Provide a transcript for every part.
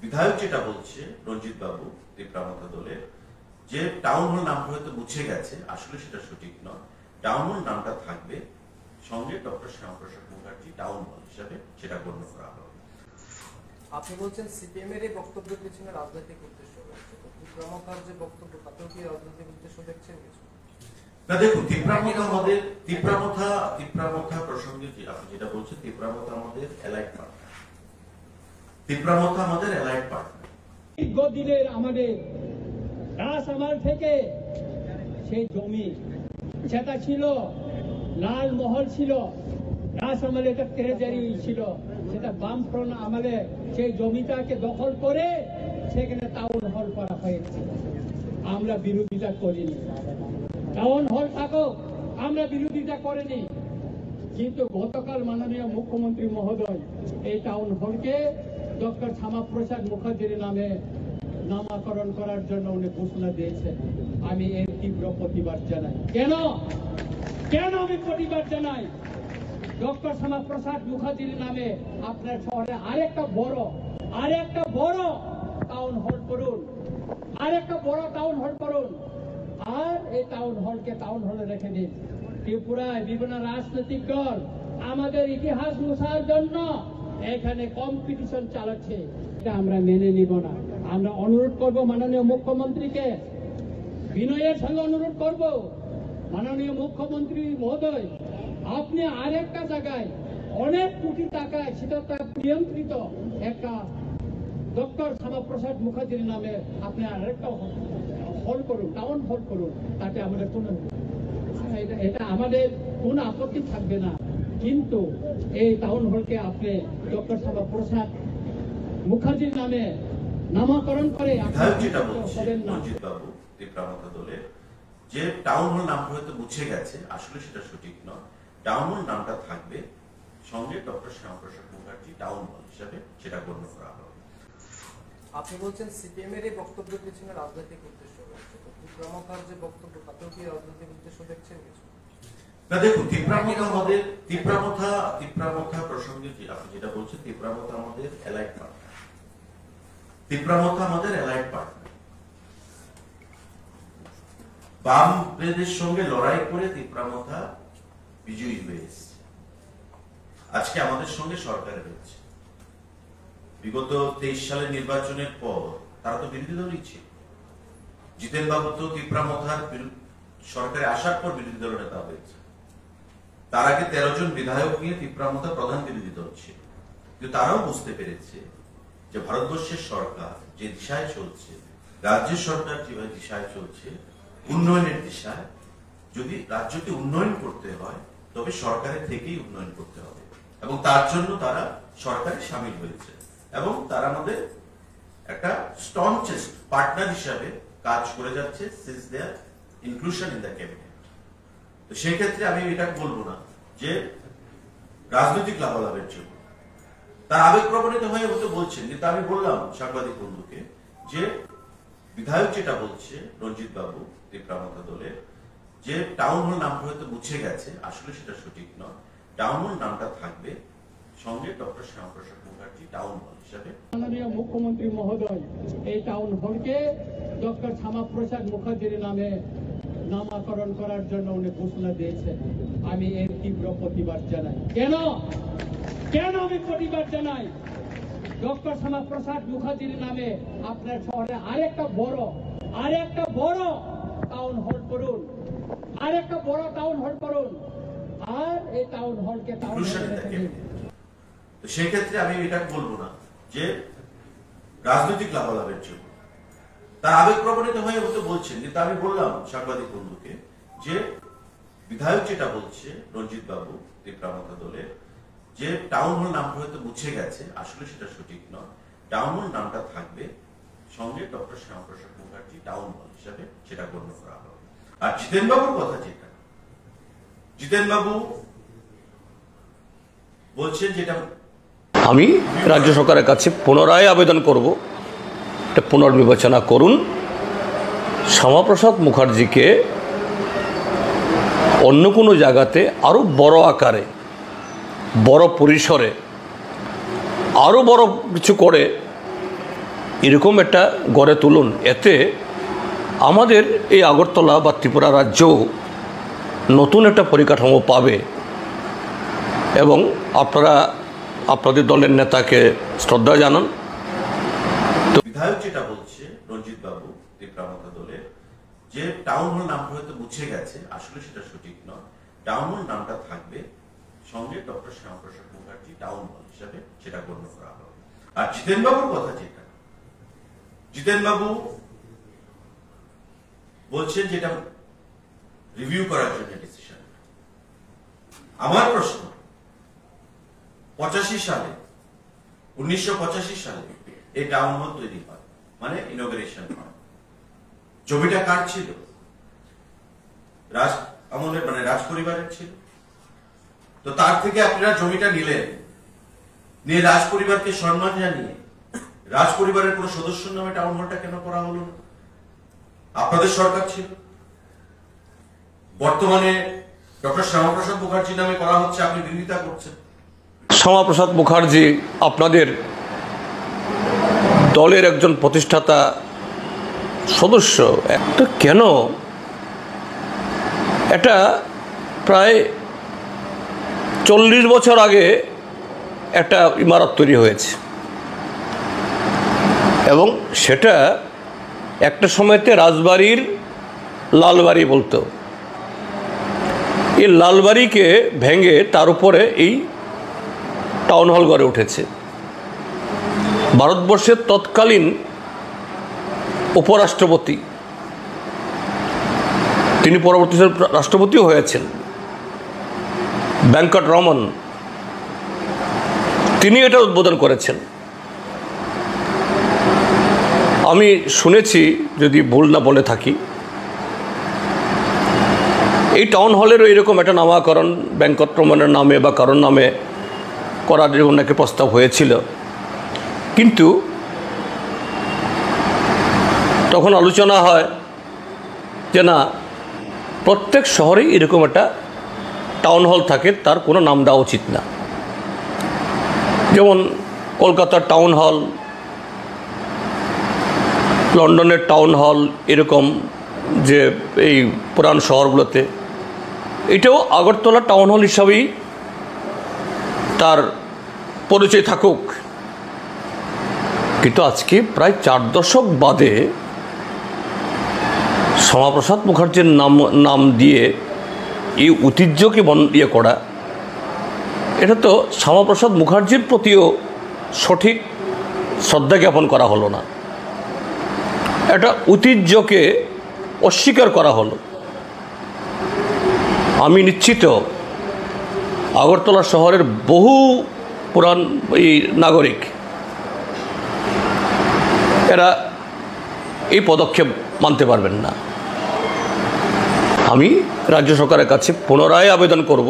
বিধায়ক যেটা বলছে রঞ্জিত বাবু তিপ্রামথা দলের যে টাউন হল নামটা হয়তো মুছে গেছে, আসলে সেটা সঠিক নয়। টাউন হল নামটা থাকবে, সঙ্গে doctor Shyamaprasad Mukherjee town hall হিসাবে সেটা গণ্য করা হবে। আপনি বলছেন সিপিএম এর এই বক্তব্যের পিছনে রাজনৈতিক উদ্দেশ্য রয়েছে, তো তিপ্রামথার যে বক্তব্য তাতেও কি রাজনৈতিক উদ্দেশ্য দেখছেন কিছু? না দেখুন, তিপ্রামথা প্রসঙ্গে আপনি যেটা বলছেন, তিপ্রামথা আমাদের অ্যালাইড পার্টনার। তিপ্রামথা আমাদের অ্যালাইড পার্টনার। দীর্ঘদিনের আমাদের রাজআমাল থেকে সেই জমি যেটা ছিল লাল মহল ছিল, রাজআমালে এটা ট্রেজারি ছিল, সেটা বামফ্রন্ট আমলে সেই জমিটাকে দখল করে সেখানে টাউন হল করা হয়েছে। আমরা বিরোধিতা করিনি, টাউন হল থাকুক, আমরা বিরোধিতা করিনি। কিন্তু গতকাল মাননীয় মুখ্যমন্ত্রী মহোদয় এই টাউন হলকে ডক্টর শ্যামাপ্রসাদ মুখার্জির নামে নামকরণ করার জন্য উনি ঘোষণা দিয়েছেন। আমি এর তীব্র প্রতিবাদ জানাই। কেন আমি প্রতিবাদ জানাই? ডক্টর শ্যামাপ্রসাদ মুখার্জির নামে আপনার শহরে আরেকটা বড় টাউন হল করুন, আর এই টাউন হলকে টাউন হলে রেখে দিন। ত্রিপুরায় বিভিন্ন রাজনৈতিক দল আমাদের ইতিহাস মুছার জন্য এখানে কম্পিটিশন চালাচ্ছে, এটা আমরা মেনে নিব না। আমরা অনুরোধ করব মাননীয় মুখ্যমন্ত্রীকে, বিনয়ের সঙ্গে অনুরোধ করব, মাননীয় মুখ্যমন্ত্রী মহোদয়, আপনি আরেকটা জায়গায় অনেক কোটি টাকায় সেটা নিয়ন্ত্রিত একটা ডক্টর শ্যামাপ্রসাদ মুখার্জির নামে আপনি আরেকটা হল করুন, টাউন হল করুন, তাতে আমাদের এটা আমাদের কোনো আপত্তি থাকবে না। কিন্তু এই টাউন হলকে আপনি ডক্টর শ্যামাপ্রসাদ মুখার্জির নামে নামকরণ করে যে টাউন হল নামটা হয়তো মুছে গেছে, আসলে সেটা সঠিক নয়। টাউন হল নামটা থাকবে, সঙ্গে doctor Shyamaprasad Mukherjee town hall হিসাবে সেটা গণ্য করা হবে। আপনি বলছেন সিপিএম এর এই বক্তব্যের পিছনে রাজনৈতিক উদ্দেশ্য রয়েছে, তো তিপ্রামথার যে বক্তব্য তাতেও কি রাজনৈতিক উদ্দেশ্য দেখছেন কিছু? না দেখুন, তিপ্রামথা প্রসঙ্গে আপনি যেটা বলছেন, তিপ্রামথা আমাদের অ্যালাইড পার্টনার। বামদের সঙ্গে লড়াই করে তিপ্রামথা বিজয়ী হয়ে এসেছে, আজকে আমাদের সঙ্গে সরকারে রয়েছে। বিগত 23 সালের নির্বাচনের পর তারা তো বিরোধী দলই ছিল। জিতেন বাবু তো তিপ্রামথার সরকারে আসার পর বিরোধী দলের নেতা হয়েছে। তার আগে 13 জন বিধায়ক নিয়ে তিপ্রামথা প্রধান বিরোধী দল ছিল। কিন্তু তারাও বুঝতে পেরেছে যে ভারতবর্ষের সরকার যে দিশায় চলছে, রাজ্যের সরকার যেভাবে দিশায় চলছে, উন্নয়নের দিশায়, যদি রাজ্যকে উন্নয়ন করতে হয় তবে সরকারের থেকেই উন্নয়ন করতে হবে, এবং তার জন্য তারা সরকারে সামিল হয়েছে এবং তারা আমাদের একটা স্ট্রংচেস্ট পার্টনার হিসাবে কাজ করে যাচ্ছে since their inclusion in the cabinet. তো সেই ক্ষেত্রে আমি এটা বলবো না যে রাজনৈতিক লাভালাভের জন্য তার আবেগ প্রবণিত হয়ে হতে বলছেন, কিন্তু আমি বললাম সাংবাদিক বন্ধুকে যে বিধায়ক যেটা বলছে রঞ্জিত বাবু তিপ্রামথা দলের যে টাউন হল নামটা হয়তো মুছে গেছে, আসলে সেটা সঠিক নয়। টাউন হল নামটা থাকবে, সঙ্গে doctor Shyamaprasad Mukherjee town hall হিসাবে। মাননীয় মুখ্যমন্ত্রী মহোদয় এই টাউন হলকে ডক্টর শ্যামাপ্রসাদ মুখার্জির নামে নামকরণ করার জন্য উনি ঘোষণা দিয়েছেন। আমি এর তীব্র প্রতিবাদ জানাই। কেন আমি প্রতিবাদ জানাই? ডক্টর শ্যামাপ্রসাদ মুখার্জির নামে আপনার শহরে আরেকটা বড় টাউন হল করুন, আর এই টাউন হলকে টাউন হলে রেখে দিন। সেই ক্ষেত্রে আমি এটা বলবো না যে রাজনৈতিক লাভালাভের জন্য তার আবেগ প্রবণিত হয়ে হতে বলছেন, কিন্তু আমি বললাম সাংবাদিক বন্ধুকে যে বিধায়ক যেটা বলছে রঞ্জিত বাবু তিপ্রামথা দলের যে টাউন হল নামটা হয়তো মুছে গেছে, আসলে সেটা সঠিক নয়। টাউন হল নামটা থাকবে, সঙ্গে doctor Shyamaprasad Mukherjee town hall হিসাবে সেটা গণ্য করা হবে। আর জিতেন বাবুর কথা যেটা, জিতেন বাবু বলছেন যেটা আমি রাজ্য সরকারের কাছে পুনরায় আবেদন করব, এটা পুনর্বিবেচনা করুন। শ্যামাপ্রসাদ মুখার্জিকে অন্য কোনো জায়গাতে আরও বড় আকারে, বড় পরিসরে, আরও বড় কিছু করে এরকম একটা গড়ে তুলুন, এতে আমাদের এই আগরতলা বা ত্রিপুরা রাজ্য নতুন একটা পরিকাঠামো পাবে এবং আপনারা আপনাদের দলের নেতাকে শ্রদ্ধা জানান। বিধায়ক যেটা বলছে রঞ্জিত বাবু ত্রিপুরামথা দলের, যে টাউন হল নামটা হয়তো মুছে গেছে, আসলে সেটা সঠিক নয়। টাউন হল নামটা থাকবে, সঙ্গে doctor Shyamaprasad Mukherjee town hall হিসাবে সেটা গণ্য করা হবে। আর জিতেন বাবুর কথা যেটা, জিতেন বাবু বলছেন যেটা রিভিউ করার জন্য ডিসিশন। আমার প্রশ্ন, 85 সালে 1985 সালে এই টাউন হল তৈরি হয়, মানে ইনোগ্রেশন হয়। জমিটা কার ছিল? রাজ আমলের, মানে রাজ পরিবারের ছিল। তো তার থেকে আপনারা জমিটা নিলেন, নিয়ে রাজ পরিবারকে সম্মান জানিয়ে রাজ পরিবারের কোন সদস্যর নামে টাউন হলটা কেন করা হলো না? আপনাদের সরকার ছিল, বর্তমানে ডক্টর শ্যামাপ্রসাদ মুখার্জি নামে করা হচ্ছে, আপনি বিরোধিতা করছেন। শ্যামাপ্রসাদ মুখার্জি আপনাদের দলের একজন প্রতিষ্ঠাতা সদস্য, তো কেন এটা প্রায় 40 বছর আগে একটা ইমারত তৈরি হয়েছে এবং সেটা একটা সময়তে রাজবাড়ির লালবাড়ি বলতো। এই লালবাড়িকে ভেঙে তার উপরে এই টাউন হল গড়ে উঠেছে। ভারতবর্ষের তৎকালীন উপরাষ্ট্রপতি, তিনি পরবর্তীতে রাষ্ট্রপতিও হয়েছেন, ভেঙ্কট রমন, তিনি এটা উদ্বোধন করেছেন। আমি শুনেছি, যদি ভুল না বলে থাকি, এই টাউন হলেরও এরকম একটা নামকরণ ভেঙ্কট রমনের নামে বা কারোর নামে করার জন্য একটা প্রস্তাব হয়েছিল, কিন্তু তখন আলোচনা হয় যে না, প্রত্যেক শহরেই এরকম একটা টাউন হল থাকে, তার কোনো নাম দেওয়া উচিত না। যেমন কলকাতার টাউন হল, লন্ডনের টাউন হল, এরকম যে এই পুরান শহরগুলোতে, এটাও আগরতলা টাউন হল হিসাবেই তার পরিচয় থাকুক। কিন্তু আজকে প্রায় 4 দশক বাদে শ্যামাপ্রসাদ মুখার্জির নাম দিয়ে এই ঐতিহ্যকে ইয়ে করা, এটা তো শ্যামাপ্রসাদ মুখার্জির প্রতিও সঠিক শ্রদ্ধা জ্ঞাপন করা হলো না, এটা ঐতিহ্যকে অস্বীকার করা হলো। আমি নিশ্চিত আগরতলা শহরের বহু পুরান এই নাগরিক, এরা এই পদক্ষেপ মানতে পারবেন না। আমি রাজ্য সরকারের কাছে পুনরায় আবেদন করব,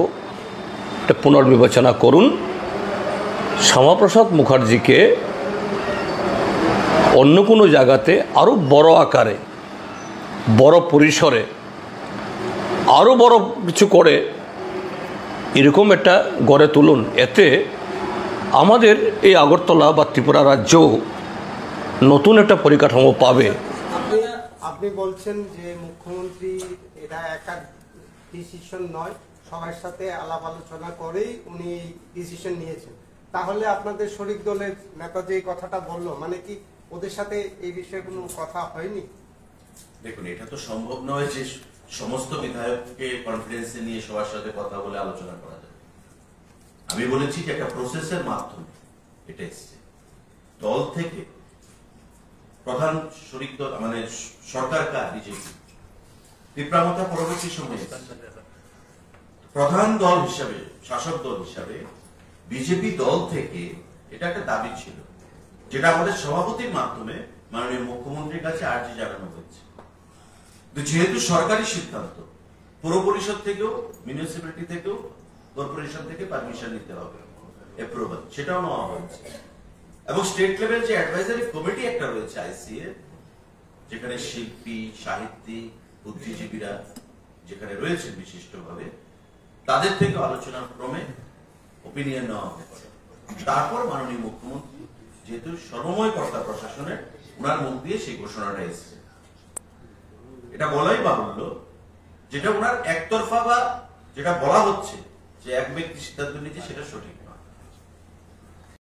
এটা পুনর্বিবেচনা করুন। শ্যামাপ্রসাদ মুখার্জিকে অন্য কোনো জায়গাতে আরও বড় আকারে, বড় পরিসরে, আরও বড় কিছু করে এরকম একটা গড়ে তুলুন, এতে আমাদের এই আগরতলা বা ত্রিপুরা রাজ্য নতুন একটা পরিকাঠামো পাবে। আপনি বলছেন যে মুখ্যমন্ত্রী এটা একা ডিসিশন নয়, সবার সাথে আলাপ আলোচনা করেই উনি এই ডিসিশন নিয়েছেন। তাহলে আপনাদের শরিক দলের নেতা যে কথাটা বললো, মানে কি ওদের সাথে এই বিষয়ে কোনো কথা হয়নি? দেখুন, এটা তো সম্ভব নয় যে সমস্ত বিধায়ককে কনফিডেন্সে নিয়ে সবার সাথে কথা বলে আলোচনা করা যাবে। আমি বলেছি যে একটা প্রসেসের মাধ্যমে এটা এসছে। দল থেকে প্রধান শরিক দল, মানে সরকার কার? বিজেপি। ত্রিপুরামথা পরবর্তী সময়ে প্রধান দল হিসাবে, শাসক দল হিসাবে বিজেপি দল থেকে এটা একটা দাবি ছিল, যেটা আমাদের সভাপতির মাধ্যমে মাননীয় মুখ্যমন্ত্রীর কাছে আর্জি জানানো হয়েছে। যেহেতু সরকারি সিদ্ধান্ত, পৌর পরিষদ থেকেও, মিউনিসিপ্যালিটি থেকেও, কর্পোরেশন থেকে পারমিশন নিতে হবে, অ্যাপ্রুভাল, সেটাও নেওয়া হয়েছে। এবং স্টেট লেভেল যে অ্যাডভাইজারি কমিটি একটা রয়েছে আইসিএ, যেখানে শিল্পী, সাহিত্যিক, বুদ্ধিজীবীরা যেখানে রয়েছেন বিশিষ্টভাবে, তাদের থেকে আলোচনার ক্রমে ওপিনিয়ন নেওয়া হয়েছে। তারপর মাননীয় মুখ্যমন্ত্রী যেহেতু সর্বময় কর্তা প্রশাসনের, ওনার মুখ দিয়ে সেই ঘোষণাটা এসেছে। এটা বলাই বাহুল্য, যেটা ওনার একতরফা বা যেটা বলা হচ্ছে যে এক ব্যক্তি সিদ্ধান্ত নিচ্ছে, সেটা সঠিক নয়।